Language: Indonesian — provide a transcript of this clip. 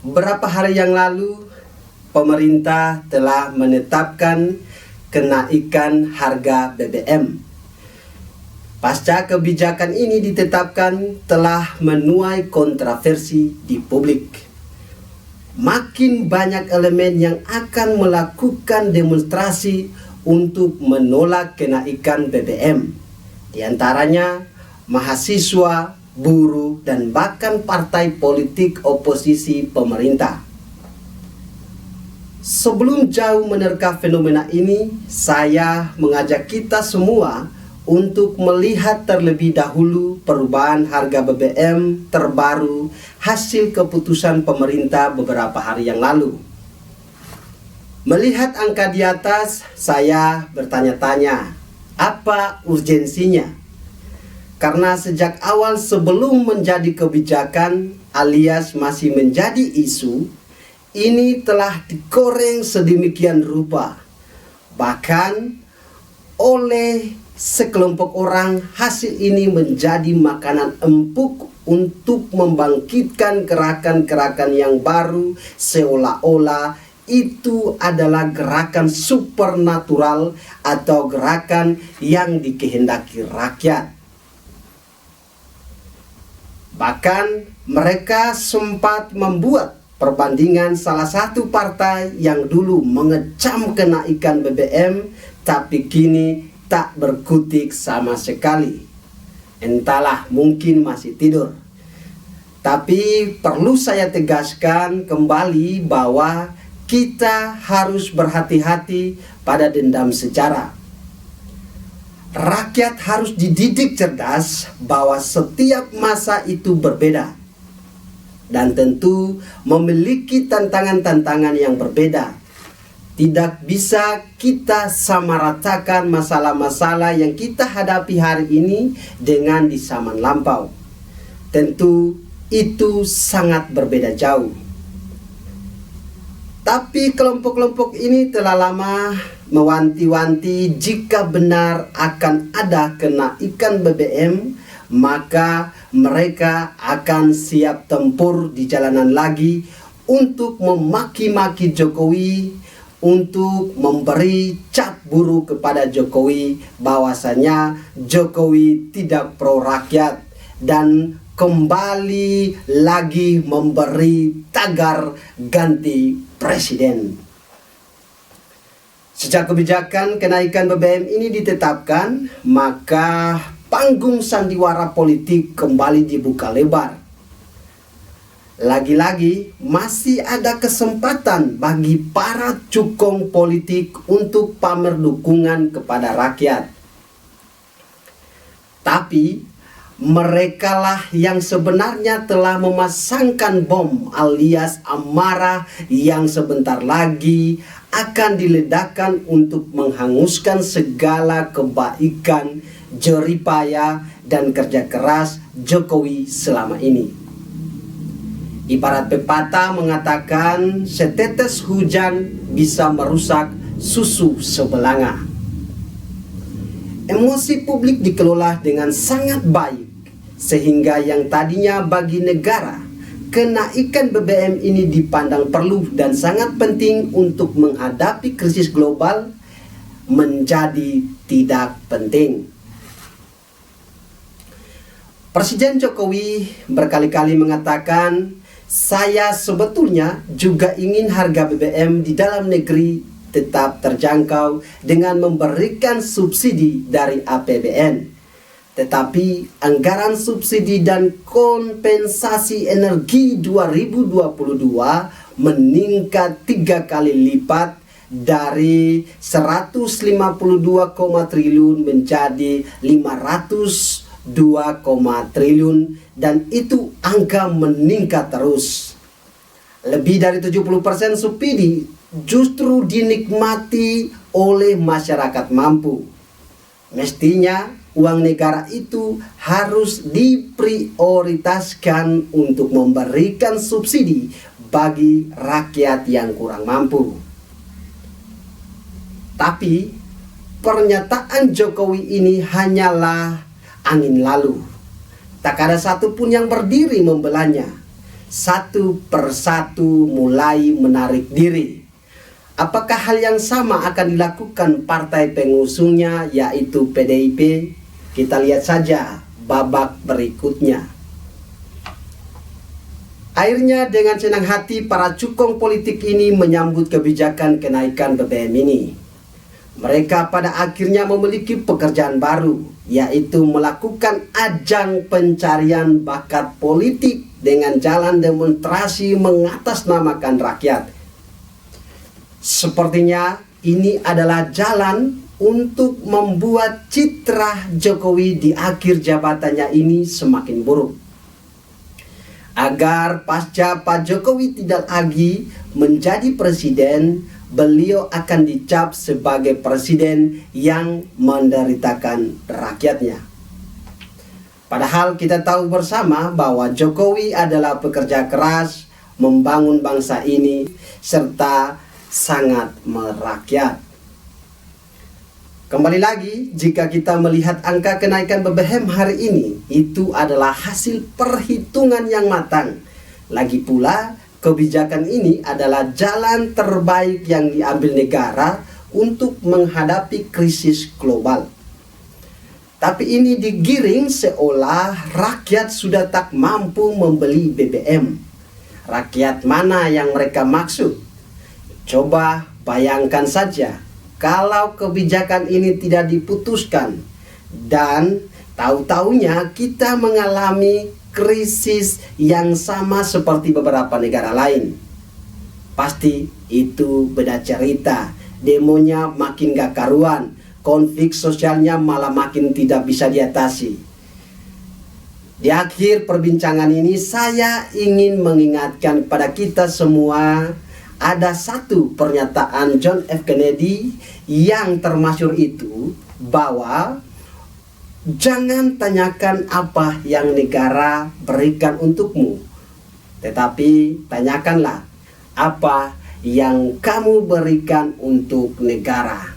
Beberapa hari yang lalu, pemerintah telah menetapkan kenaikan harga BBM. Pasca kebijakan ini ditetapkan telah menuai kontroversi di publik. Makin banyak elemen yang akan melakukan demonstrasi untuk menolak kenaikan BBM. Di antaranya mahasiswa, buruh, dan bahkan partai politik oposisi pemerintah. Sebelum jauh menerka fenomena ini, saya mengajak kita semua untuk melihat terlebih dahulu perubahan harga BBM terbaru hasil keputusan pemerintah beberapa hari yang lalu. Melihat angka di atas, saya bertanya-tanya, apa urgensinya? Karena sejak awal sebelum menjadi kebijakan alias masih menjadi isu, ini telah digoreng sedemikian rupa. Bahkan oleh sekelompok orang, hasil ini menjadi makanan empuk untuk membangkitkan gerakan-gerakan yang baru, seolah-olah itu adalah gerakan supernatural atau gerakan yang dikehendaki rakyat. Bahkan mereka sempat membuat perbandingan salah satu partai yang dulu mengecam kenaikan BBM tapi kini tak berkutik sama sekali. Entahlah, mungkin masih tidur. Tapi perlu saya tegaskan kembali bahwa kita harus berhati-hati pada dendam sejarah. Rakyat harus dididik cerdas bahwa setiap masa itu berbeda dan tentu memiliki tantangan-tantangan yang berbeda. Tidak bisa kita samaratakan masalah-masalah yang kita hadapi hari ini dengan di zaman lampau. Tentu itu sangat berbeda jauh. Tapi kelompok-kelompok ini telah lama mewanti-wanti jika benar akan ada kenaikan BBM, maka mereka akan siap tempur di jalanan lagi untuk memaki-maki Jokowi, untuk memberi cap buruk kepada Jokowi bahwasanya Jokowi tidak pro rakyat dan kembali lagi memberi tagar ganti presiden. Sejak kebijakan kenaikan BBM ini ditetapkan, maka panggung sandiwara politik kembali dibuka lebar. Lagi-lagi masih ada kesempatan bagi para cukong politik untuk pamer dukungan kepada rakyat. Tapi merekalah yang sebenarnya telah memasangkan bom alias amarah yang sebentar lagi akan diledakkan untuk menghanguskan segala kebaikan, jeripaya, dan kerja keras Jokowi selama ini. Ibarat pepatah mengatakan setetes hujan bisa merusak susu sebelanga. Emosi publik dikelola dengan sangat baik, sehingga yang tadinya bagi negara kenaikan BBM ini dipandang perlu dan sangat penting untuk menghadapi krisis global menjadi tidak penting. Presiden Jokowi berkali-kali mengatakan, saya sebetulnya juga ingin harga BBM di dalam negeri tetap terjangkau dengan memberikan subsidi dari APBN. Tetapi anggaran subsidi dan kompensasi energi 2022 meningkat 3 kali lipat dari 152, triliun menjadi 502, triliun, dan itu angka meningkat terus. Lebih dari 70% subsidi justru dinikmati oleh masyarakat mampu. Mestinya uang negara itu harus diprioritaskan untuk memberikan subsidi bagi rakyat yang kurang mampu. Tapi pernyataan Jokowi ini hanyalah angin lalu. Tak ada satupun yang berdiri membelanya. satu persatu mulai menarik diri. Apakah hal yang sama akan dilakukan partai pengusungnya, yaitu PDIP? Kita lihat saja babak berikutnya. Akhirnya dengan senang hati para cukong politik ini menyambut kebijakan kenaikan BBM ini. Mereka pada akhirnya memiliki pekerjaan baru, yaitu melakukan ajang pencarian bakat politik dengan jalan demonstrasi mengatasnamakan rakyat. Sepertinya ini adalah jalan untuk membuat citra Jokowi di akhir jabatannya ini semakin buruk. Agar pasca Pak Jokowi tidak lagi menjadi presiden, beliau akan dicap sebagai presiden yang menderitakan rakyatnya. Padahal kita tahu bersama bahwa Jokowi adalah pekerja keras, membangun bangsa ini, serta sangat merakyat. Kembali lagi, jika kita melihat angka kenaikan BBM hari ini, itu adalah hasil perhitungan yang matang. Lagi pula, kebijakan ini adalah jalan terbaik yang diambil negara untuk menghadapi krisis global. Tapi ini digiring seolah rakyat sudah tak mampu membeli BBM. Rakyat mana yang mereka maksud? Coba bayangkan saja, kalau kebijakan ini tidak diputuskan dan tahu-taunya kita mengalami krisis yang sama seperti beberapa negara lain. Pasti itu beda cerita, demonya makin gak karuan, konflik sosialnya malah makin tidak bisa diatasi. Di akhir perbincangan ini saya ingin mengingatkan kepada kita semua, ada satu pernyataan John F. Kennedy yang termasyhur itu, bahwa jangan tanyakan apa yang negara berikan untukmu, tetapi tanyakanlah apa yang kamu berikan untuk negara.